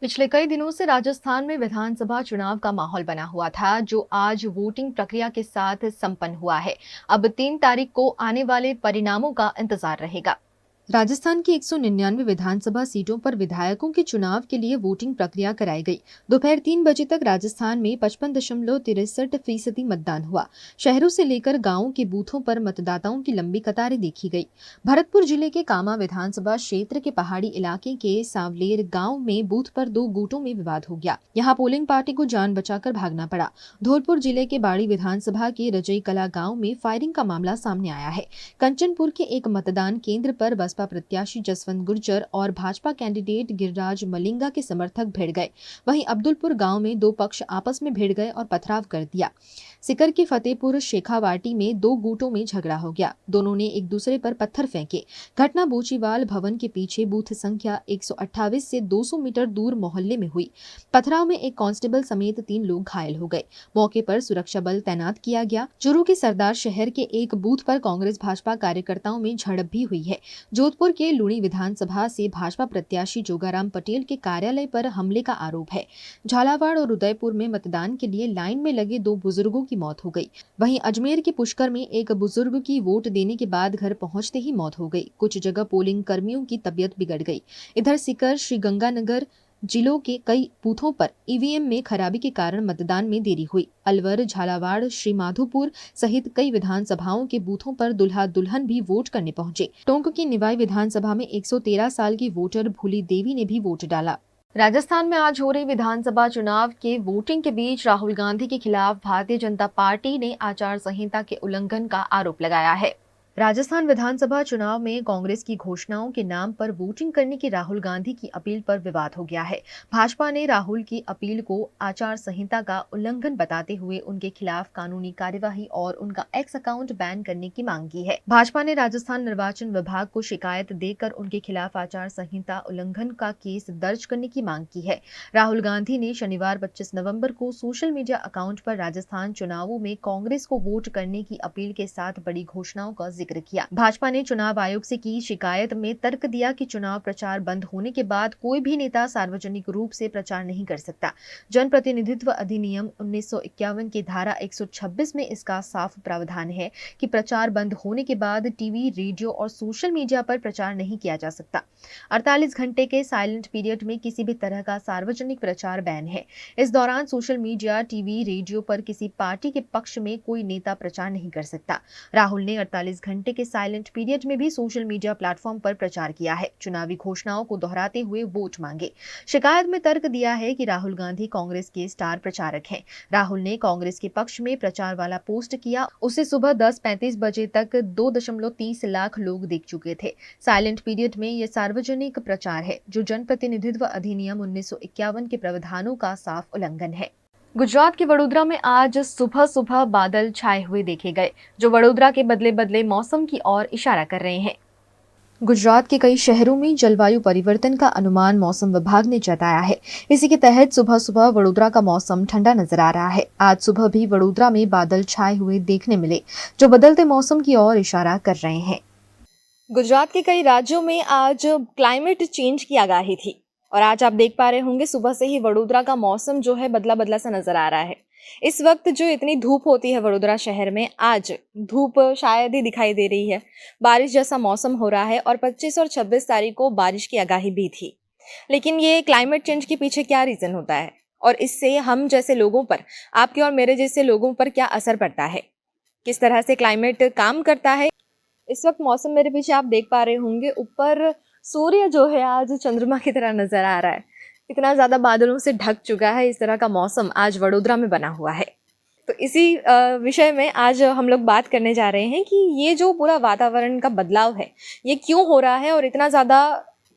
पिछले कई दिनों से राजस्थान में विधानसभा चुनाव का माहौल बना हुआ था, जो आज वोटिंग प्रक्रिया के साथ संपन्न हुआ है। अब 3 तारीख को आने वाले परिणामों का इंतजार रहेगा। राजस्थान की 199 विधानसभा सीटों पर विधायकों के चुनाव के लिए वोटिंग प्रक्रिया कराई गई। दोपहर 3 बजे तक राजस्थान में 55.63% मतदान हुआ। शहरों से लेकर गांवों के बूथों पर मतदाताओं की लंबी कतारें देखी गई। भरतपुर जिले के कामा विधानसभा क्षेत्र के पहाड़ी इलाके के सांवलेर गांव में बूथ पर 2 गुटों में विवाद हो गया। यहाँ पोलिंग पार्टी को जान बचाकर भागना पड़ा। धौलपुर जिले के बाड़ी विधानसभा के रजई कला गाँव में फायरिंग का मामला सामने आया है। कंचनपुर के एक मतदान केंद्र पर बसपा प्रत्याशी जसवंत गुर्जर और भाजपा कैंडिडेट गिरिराज मलिंगा के समर्थक भिड़ गए। वहीं अब्दुलपुर गांव में 2 पक्ष आपस में भिड़ गए और पथराव कर दिया। सिकर की फतेहपुर शेखावाटी में 2 गुटों में झगड़ा हो गया। दोनों ने एक दूसरे पर पत्थर फेंके। घटना बोचीवाल भवन के पीछे बूथ संख्या 128 से 200 मीटर दूर मोहल्ले में हुई। पथराव में एक कांस्टेबल समेत 3 लोग घायल हो गए। मौके पर सुरक्षा बल तैनात किया गया। चूरू के सरदार शहर के एक बूथ पर कांग्रेस भाजपा कार्यकर्ताओं में झड़प भी हुई है। जोधपुर के लुणी विधानसभा से भाजपा प्रत्याशी जोगाराम पटेल के कार्यालय पर हमले का आरोप है। झालावाड़ और उदयपुर में मतदान के लिए लाइन में लगे 2 बुजुर्गों की मौत हो गई। वहीं अजमेर के पुष्कर में एक बुजुर्ग की वोट देने के बाद घर पहुंचते ही मौत हो गई। कुछ जगह पोलिंग कर्मियों की तबीयत बिगड़ गई। इधर सीकर, श्रीगंगानगर जिलों के कई बूथों पर ईवीएम में खराबी के कारण मतदान में देरी हुई। अलवर, झालावाड़, श्रीमाधोपुर सहित कई विधानसभाओं के बूथों पर दुल्हा दुल्हन भी वोट करने पहुंचे। टोंक की निवाई विधानसभा में 113 साल की वोटर भूली देवी ने भी वोट डाला। राजस्थान में आज हो रही विधानसभा चुनाव के वोटिंग के बीच राहुल गांधी के खिलाफ भारतीय जनता पार्टी ने आचार संहिता के उल्लंघन का आरोप लगाया है। राजस्थान विधानसभा चुनाव में कांग्रेस की घोषणाओं के नाम पर वोटिंग करने की राहुल गांधी की अपील पर विवाद हो गया है। भाजपा ने राहुल की अपील को आचार संहिता का उल्लंघन बताते हुए उनके खिलाफ कानूनी कार्यवाही और उनका एक्स अकाउंट बैन करने की मांग की है। भाजपा ने राजस्थान निर्वाचन विभाग को शिकायत देकर उनके खिलाफ आचार संहिता उल्लंघन का केस दर्ज करने की मांग की है। राहुल गांधी ने शनिवार 25 नवंबर को सोशल मीडिया अकाउंट पर राजस्थान चुनावों में कांग्रेस को वोट करने की अपील के साथ बड़ी घोषणाओं का जिक्र किया। भाजपा ने चुनाव आयोग से की शिकायत में तर्क दिया कि चुनाव प्रचार बंद होने के बाद कोई भी नेता सार्वजनिक रूप से प्रचार नहीं कर सकता। जनप्रतिनिधित्व अधिनियम 1951 की धारा 126 में इसका साफ प्रावधान है कि प्रचार बंद होने के बाद टीवी, रेडियो और सोशल मीडिया पर प्रचार नहीं किया जा सकता। 48 घंटे के साइलेंट पीरियड में किसी भी तरह का सार्वजनिक प्रचार बैन है। इस दौरान सोशल मीडिया, टीवी, रेडियो पर किसी पार्टी के पक्ष में कोई नेता प्रचार नहीं कर सकता। राहुल ने 48 घंटे के साइलेंट पीरियड में भी सोशल मीडिया प्लेटफॉर्म पर प्रचार किया है। चुनावी घोषणाओं को दोहराते हुए वोट मांगे। शिकायत में तर्क दिया है कि राहुल गांधी कांग्रेस के स्टार प्रचारक हैं। राहुल ने कांग्रेस के पक्ष में प्रचार वाला पोस्ट किया। उसे सुबह 10:35 बजे तक 2.30 लाख लोग देख चुके थे। साइलेंट पीरियड में यह सार्वजनिक प्रचार है, जो जनप्रतिनिधित्व अधिनियम 1951 के प्रावधानों का साफ उल्लंघन है। गुजरात के वडोदरा में आज सुबह सुबह बादल छाए हुए देखे गए, जो वडोदरा के बदले बदले मौसम की ओर इशारा कर रहे हैं। गुजरात के कई शहरों में जलवायु परिवर्तन का अनुमान मौसम विभाग ने जताया है। इसी के तहत सुबह सुबह वडोदरा का मौसम ठंडा नजर आ रहा है। आज सुबह भी वडोदरा में बादल छाए हुए देखने मिले, जो बदलते मौसम की ओर इशारा कर रहे हैं। गुजरात के कई राज्यों में आज क्लाइमेट चेंज की आगाही थी और आज आप देख पा रहे होंगे सुबह से ही वडोदरा का मौसम जो है बदला बदला सा नजर आ रहा है। इस वक्त जो इतनी धूप होती है वडोदरा शहर में, आज धूप शायद ही दिखाई दे रही है। बारिश जैसा मौसम हो रहा है और 25 और 26 तारीख को बारिश की आगाही भी थी। लेकिन ये क्लाइमेट चेंज के पीछे क्या रीजन होता है और इससे हम जैसे लोगों पर, आपके और मेरे जैसे लोगों पर क्या असर पड़ता है, किस तरह से क्लाइमेट काम करता है। इस वक्त मौसम मेरे पीछे आप देख पा रहे होंगे, ऊपर सूर्य जो है आज चंद्रमा की तरह नजर आ रहा है। इतना ज्यादा बादलों से ढक चुका है, इस तरह का मौसम आज वडोदरा में बना हुआ है। तो इसी विषय में आज हम लोग बात करने जा रहे हैं कि ये जो पूरा वातावरण का बदलाव है ये क्यों हो रहा है और इतना ज़्यादा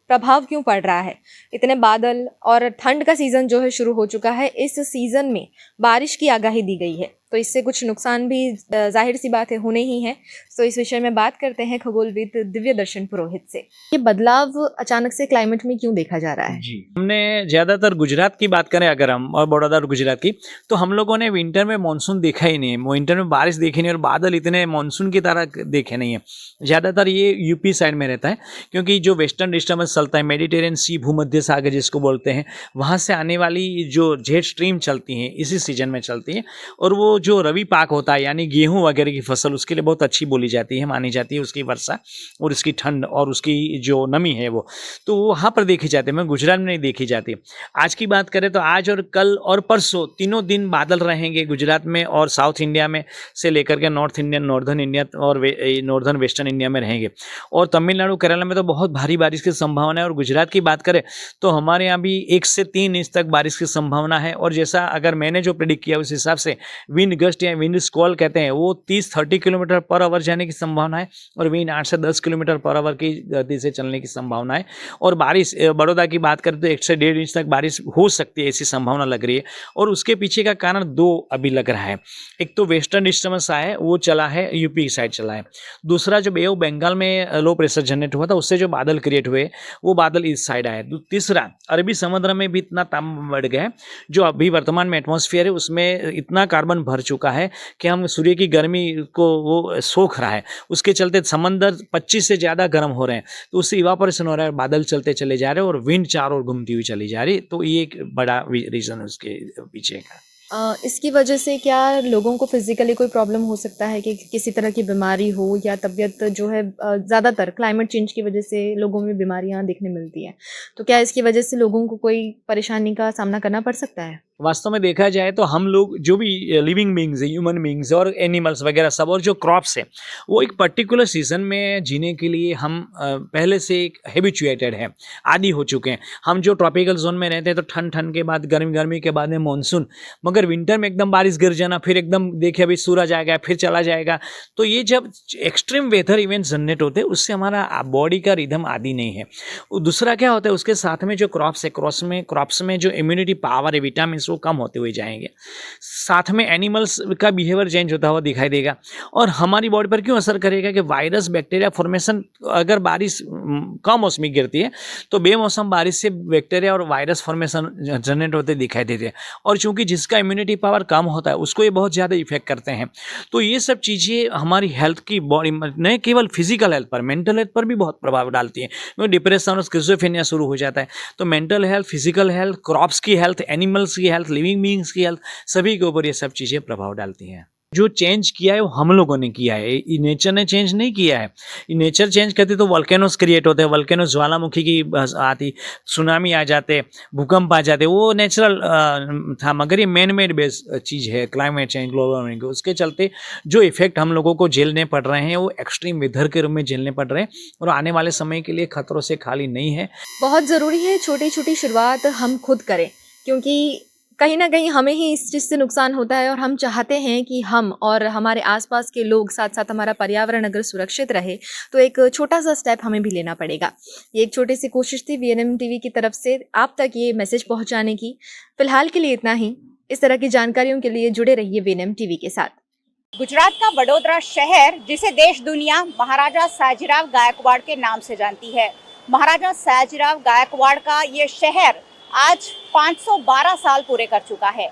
प्रभाव क्यों पड़ रहा है। इतने बादल और ठंड का सीज़न जो है शुरू हो चुका है। इस सीज़न में बारिश की आगाही दी गई है। तो इससे कुछ नुकसान भी जाहिर सी बात है होने ही है। तो इस विषय में बात करते हैं खगोलविद दिव्य दर्शन पुरोहित से। ये बदलाव अचानक से क्लाइमेट में क्यों देखा जा रहा है? जी, हमने ज़्यादातर गुजरात की बात करें अगर हम, और बड़ौदा और गुजरात की, तो हम लोगों ने विंटर में मानसून देखा ही नहीं है। विंटर में बारिश देखी नहीं और बादल इतने मानसून की तरह देखे नहीं है। ज़्यादातर ये यूपी साइड में रहता है, क्योंकि जो वेस्टर्न डिस्टर्बेंस चलता है, मेडिटेरियन सी, भूमध्य सागर जिसको बोलते हैं, वहाँ से आने वाली जो जेट स्ट्रीम चलती हैं इसी सीजन में चलती है, और वो जो रवि पाक होता है यानी गेहूँ वगैरह की फसल, उसके लिए बहुत अच्छी बोली जाती है, मानी जाती है उसकी वर्षा और उसकी ठंड और उसकी जो नमी है वो, तो वहाँ पर देखी जाती है, मैं गुजरात में नहीं देखी जाती। आज की बात करें तो आज और कल और परसों तीनों दिन बादल रहेंगे गुजरात में और साउथ इंडिया में से लेकर के नॉर्थ इंडियन, नॉर्दर्न इंडिया और नॉर्दर्न वेस्टर्न इंडिया में रहेंगे, और तमिलनाडु केरला में तो बहुत भारी बारिश की संभावना है। और गुजरात की बात करें तो हमारे यहाँ भी 1 से 3 इंच तक बारिश की संभावना है। और जैसा अगर मैंने जो प्रेडिक्ट किया उस हिसाब से विंड गस्ट या विंड स्क्वॉल कहते हैं वो 30-30 किलोमीटर पर आवर जाने की संभावना है, और विंड 8 से 10 किलोमीटर पर आवर की गति से चलने की संभावना है। और बारिश बड़ौदा की बात करें तो 1 से 1.5 इंच तक बारिश हो सकती है, ऐसी संभावना लग रही है। और उसके पीछे का कारण 2 अभी लग रहा है। एक तो वेस्टर्न डिस्टर्बेंस आया है, वो चला है यूपी साइड चला है। दूसरा जो बे ऑफ बंगाल में लो प्रेशर जनरेट हुआ था उससे जो बादल क्रिएट हुए वो बादल इस साइड आए। तीसरा अरबी समुद्र में भी इतना तापमान बढ़ गया है, जो अभी वर्तमान में एटमॉस्फेयर है उसमें इतना कार्बन भर चुका है कि हम सूर्य की गर्मी को वो सोख रहा है, उसके चलते समंदर 25 से ज़्यादा गर्म हो रहे हैं, तो उससे इवापोरेशन हो रहा है, बादल चलते चले जा रहे हैं और विंड चारों ओर घूमती हुई चली जा रही है। तो ये एक बड़ा रीज़न है उसके पीछे का। इसकी वजह से क्या लोगों को फिजिकली कोई प्रॉब्लम हो सकता है कि किसी तरह की बीमारी हो, या तबीयत जो है ज़्यादातर क्लाइमेट चेंज की वजह से लोगों में बीमारियां दिखने मिलती हैं, तो क्या इसकी वजह से लोगों को कोई परेशानी का सामना करना पड़ सकता है? वास्तव में देखा जाए तो हम लोग जो भी लिविंग बींग्स है, ह्यूमन बींग्स और एनिमल्स वगैरह सब, और जो क्रॉप्स है वो एक पर्टिकुलर सीजन में जीने के लिए हम पहले से एक हैबिचुएटेड है, आदी हो चुके हैं। हम जो ट्रॉपिकल जोन में रहते हैं तो ठंड के बाद गर्मी के बाद में मानसून, मगर विंटर में एकदम बारिश गिर जाना, फिर एकदम देखिए अभी सूरज आएगा फिर चला जाएगा। तो ये जब एक्सट्रीम वेदर इवेंट्स जनरेट होते हैं उससे हमारा बॉडी का रिदम आदि नहीं है। दूसरा क्या होता है, उसके साथ में जो क्रॉप्स है, क्रॉप्स में जो इम्यूनिटी पावर है, विटामिन वो कम होते हुए जाएंगे। साथ में एनिमल्स का बिहेवियर चेंज होता हुआ दिखाई देगा। और हमारी बॉडी पर क्यों असर करेगा कि वायरस बैक्टीरिया फॉर्मेशन, अगर बारिश कम मौसमी गिरती है तो बेमौसम बारिश से बैक्टीरिया और वायरस फॉर्मेशन जनरेट होते दिखाई देते हैं, और चूंकि जिसका इम्यूनिटी पावर कम होता है उसको ये बहुत ज़्यादा इफेक्ट करते हैं। तो ये सब चीज़ें हमारी हेल्थ की बॉडी, नहीं केवल फिजिकल हेल्थ पर, मेंटल हेल्थ पर भी बहुत प्रभाव डालती हैं। डिप्रेशन और स्किज़ोफ्रेनिया शुरू हो जाता है। तो mental health, physical health, crops की हेल्थ, एनिमल्स की हेल्थ, लिविंग बीइंग्स की हेल्थ, सभी के ऊपर ये सब चीज़ें प्रभाव डालती हैं। जो चेंज किया है वो हम लोगों ने किया है, नेचर ने चेंज नहीं किया है। नेचर चेंज करती तो वोल्केनोस क्रिएट होते हैं, वोल्केनोस ज्वालामुखी की आती, सुनामी आ जाते, भूकंप आ जाते, वो नेचुरल था। मगर ये मैन मेड बेस चीज़ है, क्लाइमेट चेंज, ग्लोबल वार्मिंग, उसके चलते जो इफेक्ट हम लोगों को झेलने पड़ रहे हैं वो एक्सट्रीम वेदर के रूप में झेलने पड़ रहे हैं, और आने वाले समय के लिए खतरों से खाली नहीं है। बहुत ज़रूरी है छोटी छोटी शुरुआत हम खुद करें, क्योंकि कहीं ना कहीं हमें ही इस चीज़ से नुकसान होता है, और हम चाहते हैं कि हम और हमारे आसपास के लोग, साथ साथ हमारा पर्यावरण अगर सुरक्षित रहे, तो एक छोटा सा स्टेप हमें भी लेना पड़ेगा। ये एक छोटी सी कोशिश थी वीएनएम टीवी की तरफ से आप तक ये मैसेज पहुंचाने की। फिलहाल के लिए इतना ही। इस तरह की जानकारियों के लिए जुड़े रहिए वीएनएम टीवी के साथ। गुजरात का वडोदरा शहर, जिसे देश दुनिया महाराजा सयाजीराव गायकवाड़ के नाम से जानती है, महाराजा सयाजीराव गायकवाड़ का ये शहर आज 512 साल पूरे कर चुका है।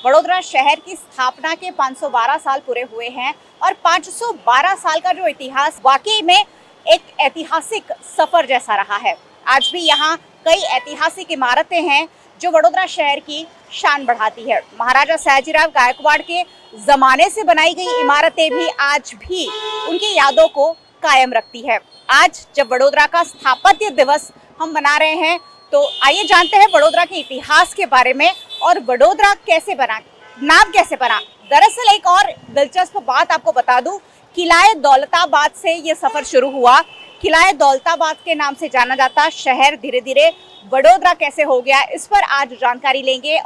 वडोदरा शहर की स्थापना के 512 साल पूरे हुए हैं, और 512 साल का जो इतिहास वाकई में एक ऐतिहासिक सफर जैसा रहा है। आज भी यहाँ कई ऐतिहासिक इमारतें हैं जो वडोदरा शहर की शान बढ़ाती है। महाराजा सयाजीराव गायकवाड़ के जमाने से बनाई गई इमारतें भी आज भी उनकी यादों को कायम रखती है। आज जब वडोदरा का स्थापत्य दिवस हम मना रहे हैं, तो आइए जानते हैं वडोदरा के इतिहास के बारे में, और वडोदरा कैसे बना, नाम कैसे बना। दरअसल एक और दिलचस्प बात आपको बता दूं, किलाए दौलताबाद से ये सफर शुरू हुआ। किलाए दौलताबाद के नाम से जाना जाता शहर धीरे धीरे वडोदरा कैसे हो गया, इस पर आज जानकारी लेंगे।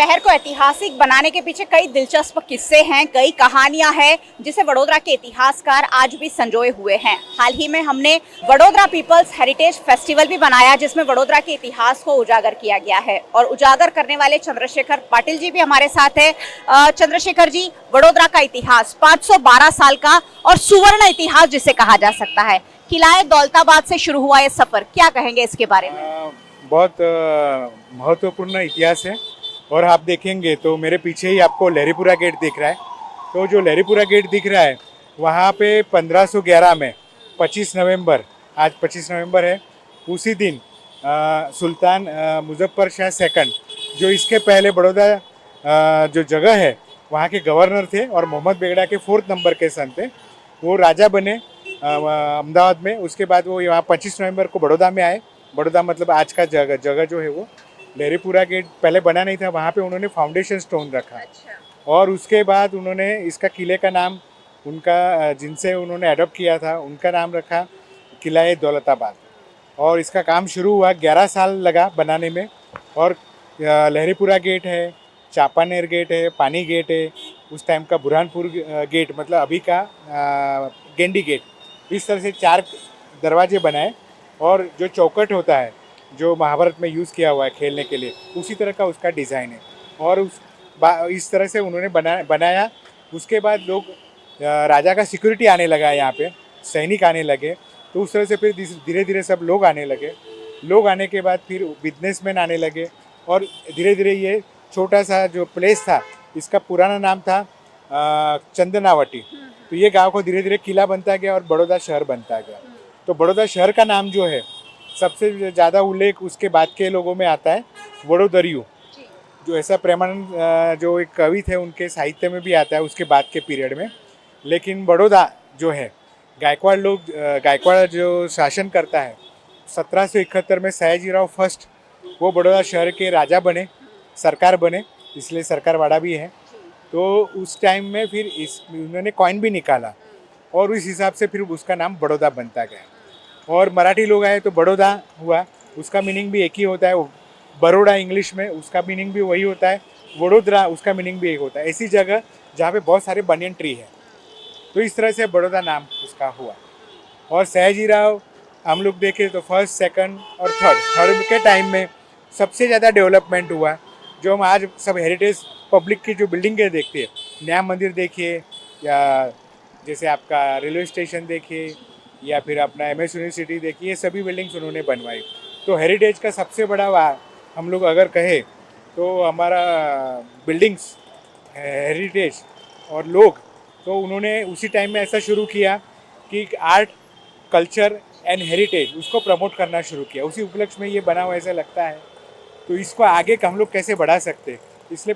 शहर को ऐतिहासिक बनाने के पीछे कई दिलचस्प किस्से हैं, कई कहानियां हैं जिसे वडोदरा के इतिहासकार आज भी संजोए हुए हैं। हाल ही में हमने वडोदरा पीपल्स हेरिटेज फेस्टिवल भी बनाया जिसमें वडोदरा के इतिहास को उजागर किया गया है और उजागर करने वाले चंद्रशेखर पाटिल जी भी हमारे साथ है। चंद्रशेखर जी, वडोदरा का इतिहास 512 साल का और सुवर्ण इतिहास जिसे कहा जा सकता है, किलाए दौलताबाद से शुरू हुआ ये सफर, क्या कहेंगे इसके बारे में? बहुत महत्वपूर्ण इतिहास है और आप देखेंगे तो मेरे पीछे ही आपको लहरीपुरा गेट दिख रहा है। तो जो लहरीपुरा गेट दिख रहा है वहाँ पे 1511 में 25 नवंबर, आज 25 नवंबर है, उसी दिन सुल्तान मुजफ्फर शाह सेकंड, जो इसके पहले बड़ौदा जो जगह है वहाँ के गवर्नर थे और मोहम्मद बेगड़ा के 4th नंबर के सन थे, वो राजा बने अहमदाबाद में। उसके बाद वो यहाँ 25 नवंबर को बड़ौदा में आए। बड़ौदा मतलब आज का जगह जो है वो लहरीपुरा गेट पहले बना नहीं था, वहाँ पे उन्होंने फाउंडेशन स्टोन रखा। और उसके बाद उन्होंने इसका किले का नाम उनका जिनसे उन्होंने अडॉप्ट किया था उनका नाम रखा किलाए दौलताबाद। और इसका काम शुरू हुआ, 11 साल लगा बनाने में। और लहरीपुरा गेट है, चापानेर गेट है, पानी गेट है, उस टाइम का बुरहानपुर गेट मतलब अभी का गेंडी गेट, इस तरह से 4 दरवाजे बनाए। और जो चौकट होता है जो महाभारत में यूज़ किया हुआ है खेलने के लिए, उसी तरह का उसका डिज़ाइन है। और इस तरह से उन्होंने बनाया। उसके बाद लोग राजा का सिक्योरिटी आने लगा, यहाँ पे सैनिक आने लगे, तो उस तरह से फिर धीरे धीरे सब लोग आने लगे। लोग आने के बाद फिर बिजनेसमैन आने लगे और धीरे धीरे ये छोटा सा जो प्लेस था, इसका पुराना नाम था चंदनावटी। तो ये गांव को धीरे धीरे किला बनता गया और बड़ौदा शहर बनता गया। तो बड़ौदा शहर का नाम जो है सबसे ज़्यादा उल्लेख उसके बाद के लोगों में आता है वडोदरियू, जो ऐसा प्रेमानंद जो एक कवि थे उनके साहित्य में भी आता है उसके बाद के पीरियड में। लेकिन बड़ौदा जो है गायकवाड़ जो शासन करता है 1771 में सयाजीराव फर्स्ट वो बड़ौदा शहर के राजा बने, सरकार बने, इसलिए सरकारवाड़ा भी है। तो उस टाइम में फिर उन्होंने कॉइन भी निकाला और उस हिसाब से फिर उसका नाम बड़ौदा बनता गया। और मराठी लोग आए तो बड़ौदा हुआ, उसका मीनिंग भी एक ही होता है। बड़ौदा इंग्लिश में उसका मीनिंग भी वही होता है, वडोदरा उसका मीनिंग भी एक होता है। ऐसी जगह जहाँ पे बहुत सारे बनियन ट्री है, तो इस तरह से बड़ौदा नाम उसका हुआ। और सयाजीराव हम लोग देखें तो 1st, 2nd और 3rd के टाइम में सबसे ज़्यादा डेवलपमेंट हुआ। जो हम आज सब हेरिटेज पब्लिक की जो बिल्डिंगें देखते हैं, न्याय मंदिर देखिए या जैसे आपका रेलवे स्टेशन देखिए या फिर अपना MS यूनिवर्सिटी देखिए, ये सभी बिल्डिंग्स उन्होंने बनवाई। तो हेरिटेज का सबसे बड़ा हम लोग अगर कहें तो हमारा बिल्डिंग्स हेरिटेज और लोग, तो उन्होंने उसी टाइम में ऐसा शुरू किया कि आर्ट, कल्चर एंड हेरिटेज उसको प्रमोट करना शुरू किया। उसी उपलक्ष्य में ये बना हुआ ऐसा लगता है। तो इसको आगे हम लोग कैसे बढ़ा सकते, इसलिए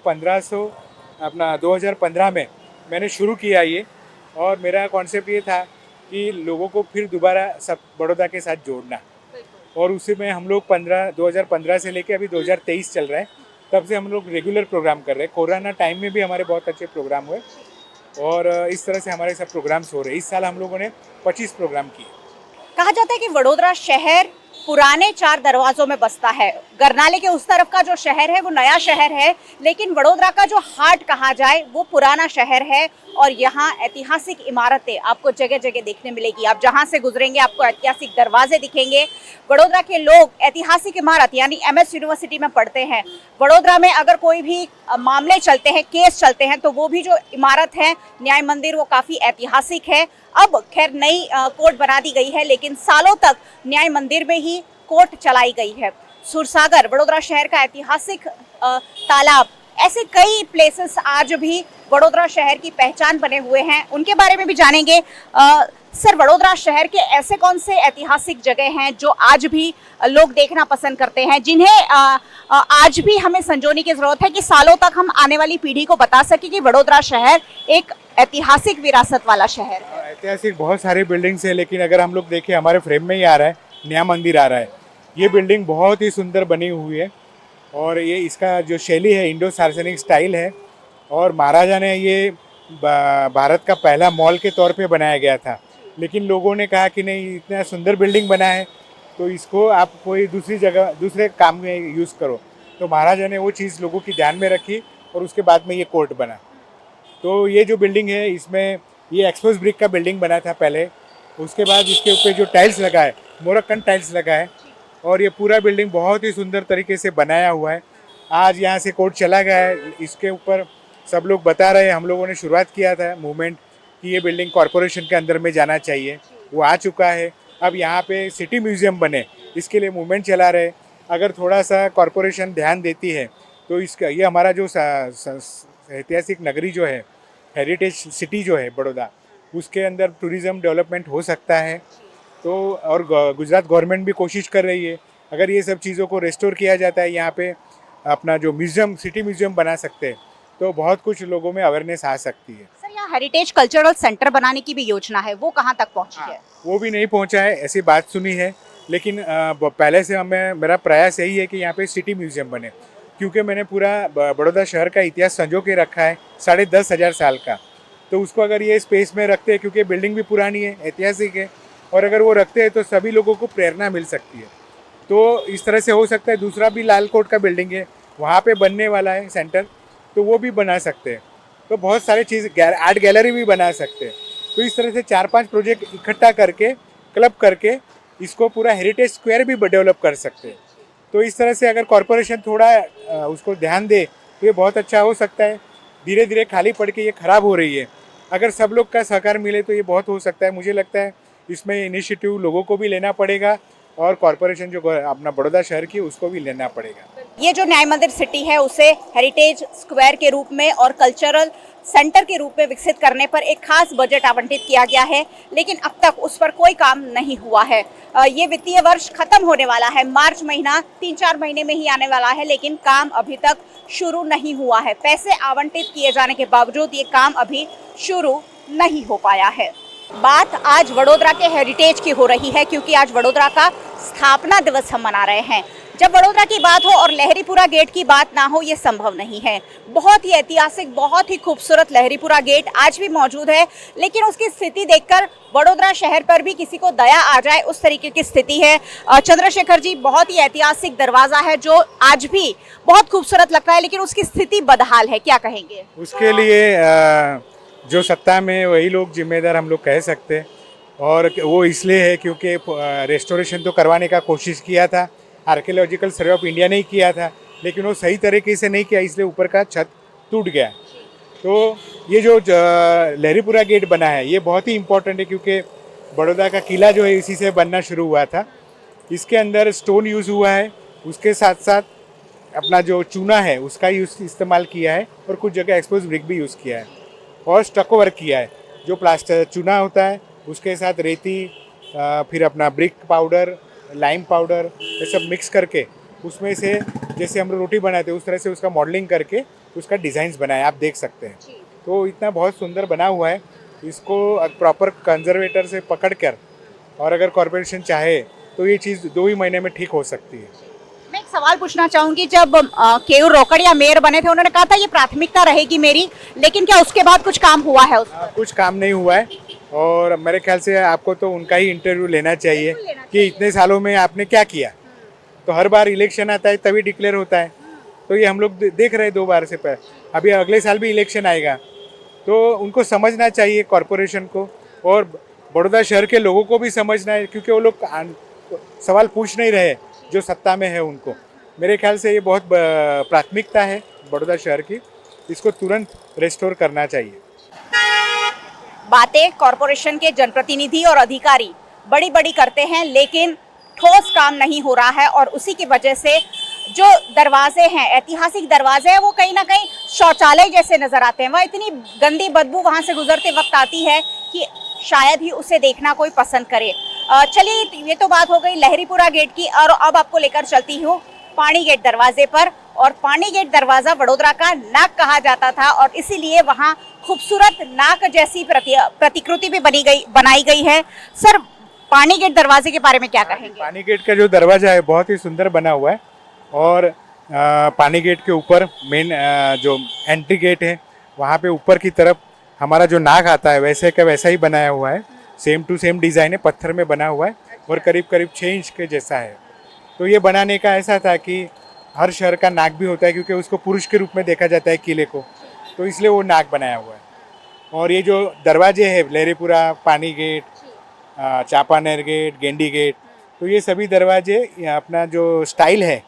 2015 में मैंने शुरू किया ये। और मेरा कॉन्सेप्ट ये था कि लोगों को फिर दोबारा सब बड़ौदा के साथ जोड़ना। और उसी में हम लोग 2015 से लेके अभी 2023 चल रहा है, तब से हम लोग रेगुलर प्रोग्राम कर रहे हैं। कोरोना टाइम में भी हमारे बहुत अच्छे प्रोग्राम हुए और इस तरह से हमारे सब प्रोग्राम्स हो रहे हैं। इस साल हम लोगों ने 25 प्रोग्राम किए। कहा जाता है कि वडोदरा शहर पुराने 4 दरवाजों में बसता है। गरनाले के उस तरफ का जो शहर है वो नया शहर है, लेकिन वडोदरा का जो हार्ट कहा जाए वो पुराना शहर है। और यहाँ ऐतिहासिक इमारतें आपको जगह जगह देखने मिलेगी। आप जहाँ से गुजरेंगे आपको ऐतिहासिक दरवाजे दिखेंगे। वडोदरा के लोग ऐतिहासिक इमारत यानी MS यूनिवर्सिटी में पढ़ते हैं। वडोदरा में अगर कोई भी मामले चलते हैं, केस चलते हैं, तो वो भी जो इमारत है न्याय मंदिर, वो काफ़ी ऐतिहासिक है। अब खैर नई कोर्ट बना दी गई है, लेकिन सालों तक न्याय मंदिर में ही कोर्ट चलाई गई है। सुरसागर वडोदरा शहर का ऐतिहासिक तालाब, ऐसे कई प्लेसेस आज भी वडोदरा शहर की पहचान बने हुए हैं, उनके बारे में भी जानेंगे। सर, वडोदरा शहर के ऐसे कौन से ऐतिहासिक जगह हैं जो आज भी लोग देखना पसंद करते हैं, जिन्हें आज भी हमें संजोने की जरूरत है कि सालों तक हम आने वाली पीढ़ी को बता सके कि वडोदरा शहर एक ऐतिहासिक विरासत वाला शहर है? ऐतिहासिक बहुत सारे बिल्डिंग्स हैं, लेकिन अगर हम लोग देखें हमारे फ्रेम में ही आ रहा है न्याय मंदिर आ रहा है। ये बिल्डिंग बहुत ही सुंदर बनी हुई है और ये इसका जो शैली है इंडो सार्वजनिक स्टाइल है। और महाराजा ने ये भारत का पहला मॉल के तौर पे बनाया गया था, लेकिन लोगों ने कहा कि नहीं, इतना सुंदर बिल्डिंग बना है तो इसको आप कोई दूसरी जगह दूसरे काम में यूज़ करो। तो महाराजा ने वो चीज़ लोगों की ध्यान में रखी और उसके बाद में ये कोर्ट बना। तो ये जो बिल्डिंग है इसमें ये एक्सपोज ब्रिक का बिल्डिंग बना था पहले, उसके बाद इसके ऊपर जो टाइल्स लगा है मोरक्कन टाइल्स लगा है और ये पूरा बिल्डिंग बहुत ही सुंदर तरीके से बनाया हुआ है। आज यहाँ से कोर्ट चला गया है, इसके ऊपर सब लोग बता रहे हैं, हम लोगों ने शुरुआत किया था मूवमेंट कि ये बिल्डिंग कॉरपोरेशन के अंदर में जाना चाहिए, वो आ चुका है। अब यहाँ पे सिटी म्यूज़ियम बने, इसके लिए मूवमेंट चला रहे। अगर थोड़ा सा कॉरपोरेशन ध्यान देती है तो इसका ये हमारा जो ऐतिहासिक नगरी जो है, हेरिटेज सिटी जो है बड़ौदा, उसके अंदर टूरिज़्म डेवलपमेंट हो सकता है। तो और गुजरात गवर्नमेंट भी कोशिश कर रही है, अगर ये सब चीज़ों को रेस्टोर किया जाता है, यहाँ पे अपना जो म्यूज़ियम सिटी म्यूज़ियम बना सकते हैं तो बहुत कुछ लोगों में अवेयरनेस आ सकती है। सर, यहाँ हेरिटेज कल्चरल सेंटर बनाने की भी योजना है, वो कहाँ तक पहुँची है? वो भी नहीं पहुँचा है, ऐसी बात सुनी है, लेकिन पहले से मेरा प्रयास यही है कि यहाँ पे सिटी म्यूज़ियम बने, क्योंकि मैंने पूरा बड़ौदा शहर का इतिहास संजो के रखा है 10,500 साल का। तो उसको अगर ये स्पेस में रखते हैं, क्योंकि बिल्डिंग भी पुरानी है, ऐतिहासिक है, और अगर वो रखते हैं तो सभी लोगों को प्रेरणा मिल सकती है। तो इस तरह से हो सकता है। दूसरा भी लाल कोट का बिल्डिंग है, वहाँ पे बनने वाला है सेंटर, तो वो भी बना सकते हैं। तो बहुत सारे चीज़, आर्ट गैलरी भी बना सकते हैं। तो इस तरह से 4-5 प्रोजेक्ट इकट्ठा करके, क्लब करके इसको पूरा हेरिटेज स्क्वायर भी डेवलप कर सकते हैं। तो इस तरह से अगर कॉरपोरेशन थोड़ा उसको ध्यान दे तो ये बहुत अच्छा हो सकता है। धीरे धीरे खाली पड़ के ये ख़राब हो रही है, अगर सब लोग का सहकार मिले तो ये बहुत हो सकता है। मुझे लगता है इसमें इनिशिएटिव लोगों को भी लेना पड़ेगा और कॉरपोरेशन जो अपना बड़ौदा शहर की उसको भी लेना पड़ेगा। ये जो न्याय मंदिर सिटी है उसे हेरिटेज स्क्वायर के रूप में और कल्चरल सेंटर के रूप में विकसित करने पर एक खास बजट आवंटित किया गया है, लेकिन अब तक उस पर कोई काम नहीं हुआ है। ये वित्तीय वर्ष खत्म होने वाला है, मार्च महीना 3-4 महीने में ही आने वाला है, लेकिन काम अभी तक शुरू नहीं हुआ है। पैसे आवंटित किए जाने के बावजूद ये काम अभी शुरू नहीं हो पाया है। बात आज वडोदरा के हेरिटेज की हो रही है, क्योंकि आज वडोदरा का स्थापना दिवस हम मना रहे हैं। जब वडोदरा की बात हो और लहरीपुरा गेट की बात ना हो, ये संभव नहीं है। बहुत ही ऐतिहासिक, बहुत ही खूबसूरत लहरीपुरा गेट आज भी मौजूद है, लेकिन उसकी स्थिति देखकर वडोदरा शहर पर भी किसी को दया आ जाए उस तरीके की स्थिति है। चंद्रशेखर जी, बहुत ही ऐतिहासिक दरवाजा है जो आज भी बहुत खूबसूरत लगता है, लेकिन उसकी स्थिति बदहाल है, क्या कहेंगे? उसके लिए जो सत्ता में वही लोग जिम्मेदार हम लोग कह सकते हैं, और वो इसलिए है क्योंकि रेस्टोरेशन तो करवाने का कोशिश किया था, आर्कियोलॉजिकल सर्वे ऑफ इंडिया ने ही किया था, लेकिन वो सही तरीके से नहीं किया, इसलिए ऊपर का छत टूट गया। तो ये जो लहरीपुरा गेट बना है ये बहुत ही इम्पोर्टेंट है, क्योंकि बड़ौदा का किला जो है इसी से बनना शुरू हुआ था। इसके अंदर स्टोन यूज़ हुआ है, उसके साथ साथ अपना जो चूना है उसका यूज़ इस्तेमाल किया है, और कुछ जगह एक्सपोज ब्रिक भी यूज़ किया है, और स्टको वर्क किया है। जो प्लास्टर चूना होता है उसके साथ रेती, फिर अपना ब्रिक पाउडर, लाइम पाउडर, ये सब मिक्स करके उसमें से जैसे हम लोग रोटी बनाते हैं उस तरह से उसका मॉडलिंग करके उसका डिज़ाइंस बनाया, आप देख सकते हैं। तो इतना बहुत सुंदर बना हुआ है, इसको प्रॉपर कंजर्वेटर से पकड़ कर, और अगर कॉरपोरेशन चाहे तो ये चीज़ 2 ही महीने में ठीक हो सकती है। मैं एक सवाल पूछना चाहूंगी, जब केयूर रोकड़िया मेयर बने थे उन्होंने कहा था ये प्राथमिकता रहेगी मेरी, लेकिन क्या उसके बाद कुछ काम हुआ है उस पर? कुछ काम नहीं हुआ है, और मेरे ख्याल से आपको तो उनका ही इंटरव्यू लेना चाहिए कि इतने सालों में आपने क्या किया। तो हर बार इलेक्शन आता है तभी डिक्लेयर होता है, तो ये हम लोग देख रहे हैं 2 बार से पहले, अभी अगले साल भी इलेक्शन आएगा। तो उनको समझना चाहिए कॉरपोरेशन को, और बड़ौदा शहर के लोगों को भी समझना है, क्योंकि वो लोग सवाल पूछ नहीं रहे जो सत्ता में है उनको। मेरे ख्याल से ये बहुत प्राथमिकता है बड़ौदा शहर की, इसको तुरंत रेस्टोर करना चाहिए। बातें कॉरपोरेशन के जनप्रतिनिधि और अधिकारी बड़ी बड़ी करते हैं, लेकिन ठोस काम नहीं हो रहा है, और उसी की वजह से जो दरवाजे हैं, ऐतिहासिक दरवाजे हैं, वो कहीं ना कहीं शौचालय जैसे नजर आते हैं। वह इतनी गंदी बदबू वहां से गुजरते वक्त आती है कि शायद ही उसे देखना कोई पसंद करे। चलिए, ये तो बात हो गई लहरीपुरा गेट की, और अब आपको लेकर चलती हूँ पानी गेट दरवाजे पर। और पानी गेट दरवाजा वडोदरा का नाक कहा जाता था, और इसीलिए वहाँ खूबसूरत नाक जैसी प्रतिकृति भी बनाई गई है। सर, पानी गेट दरवाजे के बारे में क्या कहेंगे? पानी गेट का जो दरवाजा है बहुत ही सुंदर बना हुआ है, और पानी गेट के ऊपर मेन जो एंट्री गेट है वहाँ पे ऊपर की तरफ हमारा जो नाक आता है वैसे का वैसा ही बनाया हुआ है, सेम टू सेम डिज़ाइन है, पत्थर में बना हुआ है, और करीब करीब 6 इंच के जैसा है। तो ये बनाने का ऐसा था कि हर शहर का नाक भी होता है, क्योंकि उसको पुरुष के रूप में देखा जाता है किले को, तो इसलिए वो नाक बनाया हुआ है। और ये जो दरवाजे हैं, लहरीपुरा, पानी गेट, चापानेर गेट, गेंडी गेट, तो ये सभी दरवाजे अपना जो स्टाइल है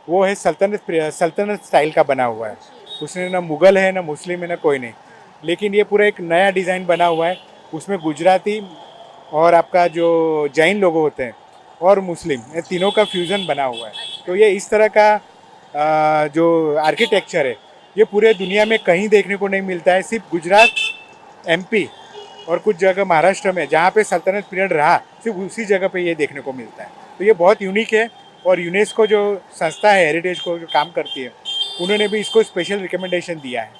वो है सल्तनत स्टाइल का बना हुआ है। उसमें ना मुग़ल है, ना मुस्लिम है, ना कोई नहीं, लेकिन ये पूरा एक नया डिज़ाइन बना हुआ है। उसमें गुजराती और आपका जो जैन लोगों होते हैं और मुस्लिम, ये तीनों का फ्यूज़न बना हुआ है। तो ये इस तरह का जो आर्किटेक्चर है ये पूरे दुनिया में कहीं देखने को नहीं मिलता है। सिर्फ गुजरात, एमपी और कुछ जगह महाराष्ट्र में जहाँ पे सल्तनत पीरियड रहा, सिर्फ उसी जगह पे ये देखने को मिलता है। तो ये बहुत यूनिक है। और यूनेस्को जो संस्था है हेरिटेज को जो काम करती है, उन्होंने भी इसको स्पेशल रिकमेंडेशन दिया है।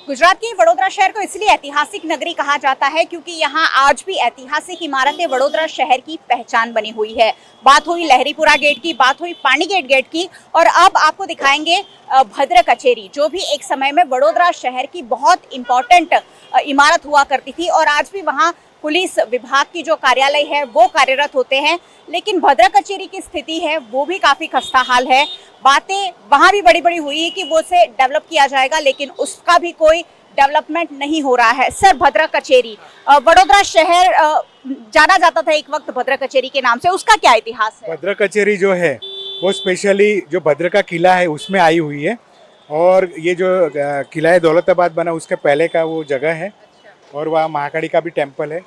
गुजरात के वडोदरा शहर को इसलिए ऐतिहासिक नगरी कहा जाता है क्योंकि यहाँ आज भी ऐतिहासिक इमारतें वडोदरा शहर की पहचान बनी हुई है। बात हुई लहरीपुरा गेट की, बात हुई पानीगेट गेट की, और अब आपको दिखाएंगे भद्र कचेरी, जो भी एक समय में वडोदरा शहर की बहुत इंपॉर्टेंट इमारत हुआ करती थी और आज भी वहाँ पुलिस विभाग की जो कार्यालय है वो कार्यरत होते हैं। लेकिन भद्र कचेरी की स्थिति है वो भी काफ़ी खस्ता हाल है। बातें वहाँ भी बड़ी बड़ी हुई है कि वो उसे डेवलप किया जाएगा, लेकिन उसका भी कोई डेवलपमेंट नहीं हो रहा है। सर, भद्र कचेरी, वडोदरा शहर जाना जाता था एक वक्त भद्र कचेरी के नाम से, उसका क्या इतिहास है? भद्र कचेरी जो है वो स्पेशली जो भद्र का किला है उसमें आई हुई है। और ये जो किला है दौलताबाद बना उसके पहले का वो जगह है, और वहाँ महाकाली का भी टेम्पल है।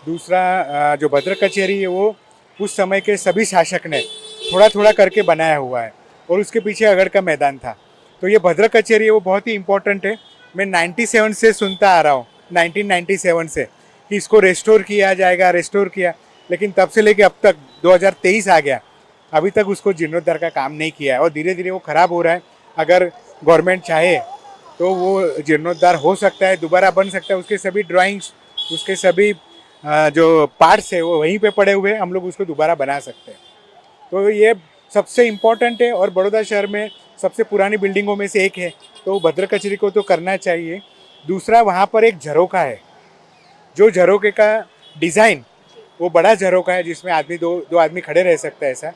दूसरा जो भद्र कचेरी है वो उस समय के सभी शासक ने थोड़ा थोड़ा करके बनाया हुआ है, और उसके पीछे अगड़ का मैदान था। तो ये भद्र कचेरी है वो बहुत ही इम्पोर्टेंट है। मैं 97 से सुनता आ रहा हूँ, 1997 से, कि इसको रेस्टोर किया जाएगा, रेस्टोर किया, लेकिन तब से लेके अब तक 2023 आ गया, अभी तक उसको जीर्णोद्धार का काम नहीं किया है, और धीरे धीरे वो ख़राब हो रहा है। अगर गवर्नमेंट चाहे तो वो जीर्णोद्धार हो सकता है, दोबारा बन सकता है। उसके सभी ड्राइंग्स, उसके सभी जो पार्ट्स है वो वहीं पे पड़े हुए हैं, हम लोग उसको दोबारा बना सकते हैं। तो ये सबसे इम्पोर्टेंट है, और बड़ौदा शहर में सबसे पुरानी बिल्डिंगों में से एक है, तो भद्र कचेरी को तो करना चाहिए। दूसरा, वहाँ पर एक झरोखा है, जो झरोखे का डिज़ाइन वो बड़ा झरोखा है जिसमें आदमी दो आदमी खड़े रह सकते हैं, ऐसा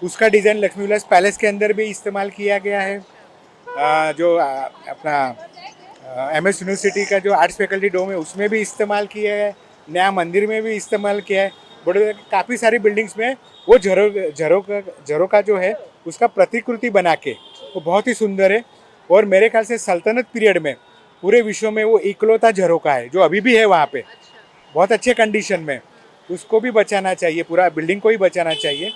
उसका डिज़ाइन लक्ष्मी विलास पैलेस के अंदर भी इस्तेमाल किया गया है। जो अपना MS यूनिवर्सिटी का जो आर्ट्स फैकल्टी डोम है उसमें भी इस्तेमाल किया है, नया मंदिर में भी इस्तेमाल किया है। बड़े काफ़ी सारी बिल्डिंग्स में वो झरोखा जो है उसका प्रतिकृति बना के वो बहुत ही सुंदर है। और मेरे ख्याल से सल्तनत पीरियड में पूरे विश्व में वो इकलौता झरोखा है जो अभी भी है वहाँ पे, बहुत अच्छे कंडीशन में। उसको भी बचाना चाहिए, पूरा बिल्डिंग को ही बचाना चाहिए।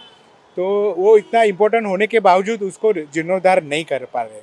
तो वो इतना इम्पोर्टेंट होने के बावजूद उसको जीर्णोद्धार नहीं कर पा रहे,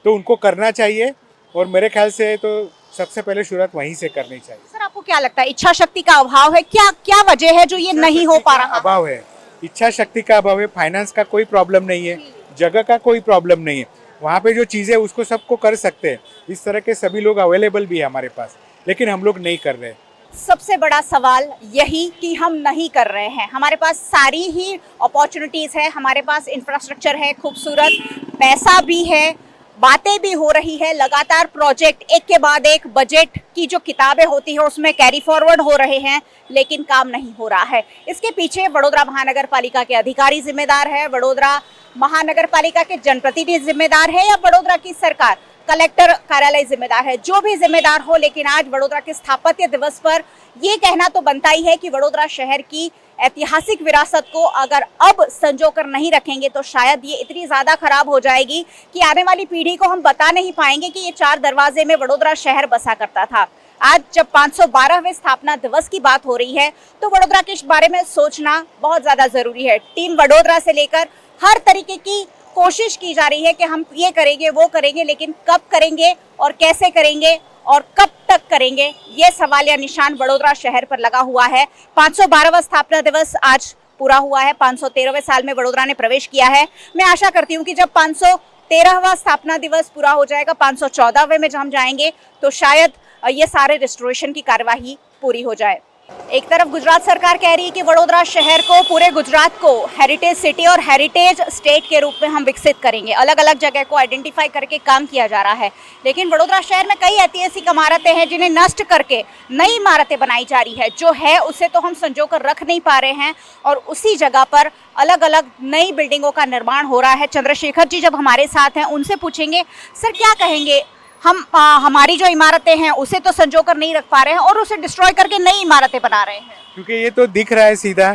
तो उनको करना चाहिए। और मेरे ख्याल से तो सबसे पहले शुरुआत वहीं से करनी चाहिए। सर, आपको क्या लगता है इच्छा शक्ति का अभाव है? क्या वजह है जो ये नहीं हो पा रहा? अभाव है, इच्छा शक्ति का अभाव है। फाइनेंस का कोई प्रॉब्लम नहीं है, जगह का कोई प्रॉब्लम नहीं है। वहाँ पे जो चीज़ें उसको सबको कर सकते हैं, इस तरह के सभी लोग अवेलेबल भी है हमारे पास, लेकिन हम लोग नहीं कर रहे। सबसे बड़ा सवाल यही कि हम नहीं कर रहे हैं। हमारे पास सारी ही अपॉर्चुनिटीज़ है, हमारे पास इंफ्रास्ट्रक्चर है खूबसूरत, पैसा भी है, बातें भी हो रही है, लगातार प्रोजेक्ट एक के बाद एक, बजट की जो किताबें होती है उसमें कैरी फॉरवर्ड हो रहे हैं, लेकिन काम नहीं हो रहा है। इसके पीछे वडोदरा महानगर पालिका के अधिकारी जिम्मेदार है, वडोदरा महानगर पालिका के जनप्रतिनिधि जिम्मेदार है, या वडोदरा की सरकार, कलेक्टर कार्यालय जिम्मेदार है? जो भी जिम्मेदार हो, लेकिन आज वडोदरा के स्थापत्य दिवस पर ये कहना तो बनता ही है कि वडोदरा शहर की ऐतिहासिक विरासत को अगर अब संजो कर नहीं रखेंगे तो शायद ये इतनी ज़्यादा खराब हो जाएगी कि आने वाली पीढ़ी को हम बता नहीं पाएंगे कि ये 4 दरवाजे में वडोदरा शहर बसा करता था। आज जब 512वें स्थापना दिवस की बात हो रही है तो वडोदरा के बारे में सोचना बहुत ज़्यादा ज़रूरी है। टीम वडोदरा से लेकर हर तरीके की कोशिश की जा रही है कि हम ये करेंगे, वो करेंगे, लेकिन कब करेंगे और कैसे करेंगे और कब तक करेंगे, ये सवाल या निशान वडोदरा शहर पर लगा हुआ है। 512वां स्थापना दिवस आज पूरा हुआ है, 513वें साल में वडोदरा ने प्रवेश किया है। मैं आशा करती हूँ कि जब 513वां स्थापना दिवस पूरा हो जाएगा, 514वें में जब हम जाएंगे तो शायद ये सारे रिस्टोरेशन की कार्यवाही पूरी हो जाए। एक तरफ गुजरात सरकार कह रही है कि वडोदरा शहर को, पूरे गुजरात को हेरिटेज सिटी और हेरिटेज स्टेट के रूप में हम विकसित करेंगे, अलग अलग जगह को आइडेंटिफाई करके काम किया जा रहा है। लेकिन वडोदरा शहर में कई ऐतिहासिक इमारतें हैं जिन्हें नष्ट करके नई इमारतें बनाई जा रही है। जो है उसे तो हम संजो कर रख नहीं पा रहे हैं और उसी जगह पर अलग अलग नई बिल्डिंगों का निर्माण हो रहा है। चंद्रशेखर जी जब हमारे साथ हैं, उनसे पूछेंगे सर क्या कहेंगे, हम हमारी जो इमारतें हैं उसे तो संजो कर नहीं रख पा रहे हैं और उसे डिस्ट्रॉय करके नई इमारतें बना रहे हैं। क्योंकि ये तो दिख रहा है सीधा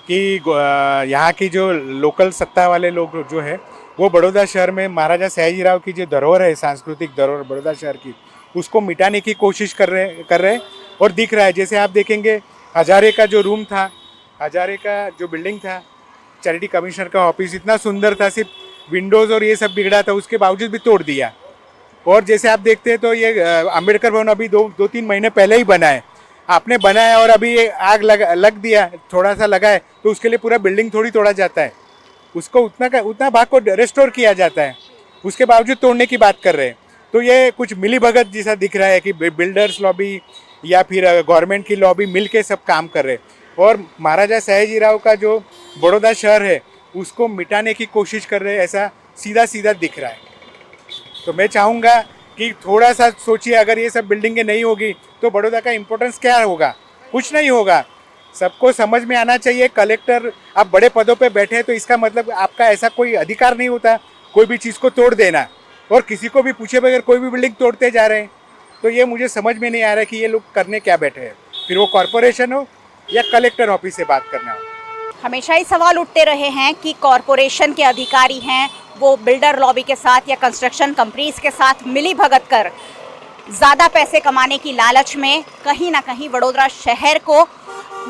कि यहाँ की जो लोकल सत्ता वाले लोग जो है वो बड़ौदा शहर में महाराजा सयाजीराव की जो धरोहर है, सांस्कृतिक धरोहर बड़ौदा शहर की, उसको मिटाने की कोशिश कर रहे हैं। और दिख रहा है, जैसे आप देखेंगे हजारे का जो रूम था, हजारे का जो बिल्डिंग था, चैरिटी कमिश्नर का ऑफिस इतना सुंदर था, सिर्फ विंडोज़ और ये सब बिगड़ा था, उसके बावजूद भी तोड़ दिया। और जैसे आप देखते हैं तो ये अंबेडकर भवन अभी दो तीन महीने पहले ही बना है, आपने बनाया और अभी ये आग लग दिया, थोड़ा सा लगा है तो उसके लिए पूरा बिल्डिंग थोड़ी तोड़ा जाता है, उसको उतना भाग को रेस्टोर किया जाता है, उसके बावजूद तोड़ने की बात कर रहे हैं। तो ये कुछ मिली भगत जैसा दिख रहा है कि बिल्डर्स लॉबी या फिर गवर्नमेंट की लॉबी मिल के सब काम कर रहे हैं और महाराजा सयाजीराव का जो बड़ौदा शहर है उसको मिटाने की कोशिश कर रहे हैं, ऐसा सीधा सीधा दिख रहा है। तो मैं चाहूँगा कि थोड़ा सा सोचिए, अगर ये सब बिल्डिंगें नहीं होगी तो बड़ौदा का इम्पोर्टेंस क्या होगा, कुछ नहीं होगा। सबको समझ में आना चाहिए, कलेक्टर आप बड़े पदों पे बैठे हैं तो इसका मतलब आपका ऐसा कोई अधिकार नहीं होता कोई भी चीज़ को तोड़ देना और किसी को भी पूछे बगैर कोई भी बिल्डिंग तोड़ते जा रहे हैं। तो ये मुझे समझ में नहीं आ रहा है कि ये लोग करने क्या बैठे हैं, फिर वो कॉरपोरेशन हो या कलेक्टर ऑफिस से बात करना हो। हमेशा ही सवाल उठते रहे हैं कि कॉरपोरेशन के अधिकारी हैं वो बिल्डर लॉबी के साथ या कंस्ट्रक्शन कंपनीज के साथ मिली भगत कर ज़्यादा पैसे कमाने की लालच में कहीं ना कहीं वडोदरा शहर को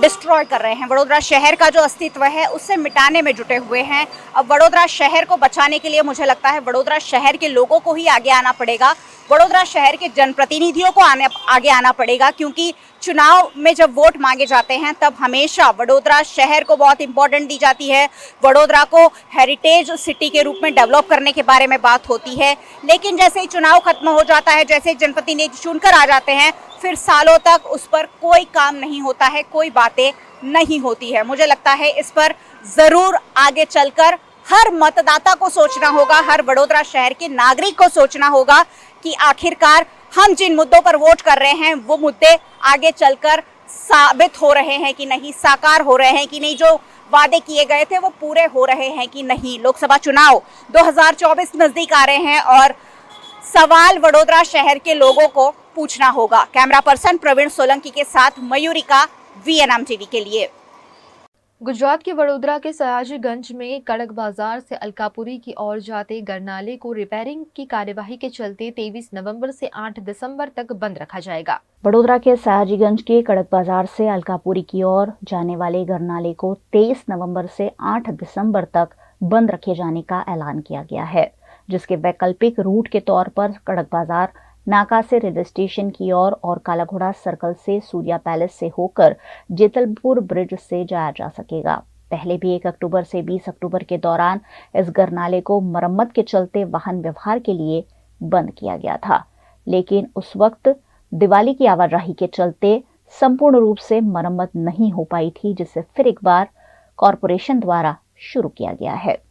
डिस्ट्रॉय कर रहे हैं। वडोदरा शहर का जो अस्तित्व है उसे मिटाने में जुटे हुए हैं। अब वडोदरा शहर को बचाने के लिए मुझे लगता है वडोदरा शहर के लोगों को ही आगे आना पड़ेगा, वडोदरा शहर के जनप्रतिनिधियों को आगे आना पड़ेगा, क्योंकि चुनाव में जब वोट मांगे जाते हैं तब हमेशा वडोदरा शहर को बहुत इंपॉर्टेंट दी जाती है, वडोदरा को हेरिटेज सिटी के रूप में डेवलप करने के बारे में बात होती है। लेकिन जैसे ही चुनाव खत्म हो जाता है, जैसे ही जनप्रतिनिधि चुनकर आ जाते हैं, फिर सालों तक उस पर कोई काम नहीं होता है, कोई बातें नहीं होती है। मुझे लगता है इस पर ज़रूर आगे चलकर हर मतदाता को सोचना होगा, हर वडोदरा शहर के नागरिक को सोचना होगा कि आखिरकार हम जिन मुद्दों पर वोट कर रहे हैं वो मुद्दे आगे चलकर साबित हो रहे हैं कि नहीं, साकार हो रहे हैं कि नहीं, जो वादे किए गए थे वो पूरे हो रहे हैं कि नहीं। लोकसभा चुनाव 2024 नजदीक आ रहे हैं और सवाल वडोदरा शहर के लोगों को पूछना होगा। कैमरा पर्सन प्रवीण सोलंकी के साथ मयूरिका, VNM टीवी के लिए। गुजरात के वडोदरा के सयाजीगंज में कड़क बाजार से अलकापुरी की ओर जाते गरनाले को रिपेयरिंग की कार्यवाही के चलते 23 नवंबर से 8 दिसंबर तक बंद रखा जाएगा। वडोदरा के सयाजीगंज के कड़क बाजार से अलकापुरी की ओर जाने वाले गरनाले को 23 नवंबर से 8 दिसंबर तक बंद रखे जाने का ऐलान किया गया है, जिसके वैकल्पिक रूट के तौर पर कड़क बाजार नाका से रेलवे स्टेशन की ओर और कालाघोड़ा सर्कल से सूर्या पैलेस से होकर जेतलपुर ब्रिज से जाया जा सकेगा। पहले भी 1 अक्टूबर से 20 अक्टूबर के दौरान इस गरनाले को मरम्मत के चलते वाहन व्यवहार के लिए बंद किया गया था, लेकिन उस वक्त दिवाली की आवाजाही के चलते संपूर्ण रूप से मरम्मत नहीं हो पाई थी, जिसे फिर एक बार कॉरपोरेशन द्वारा शुरू किया गया है।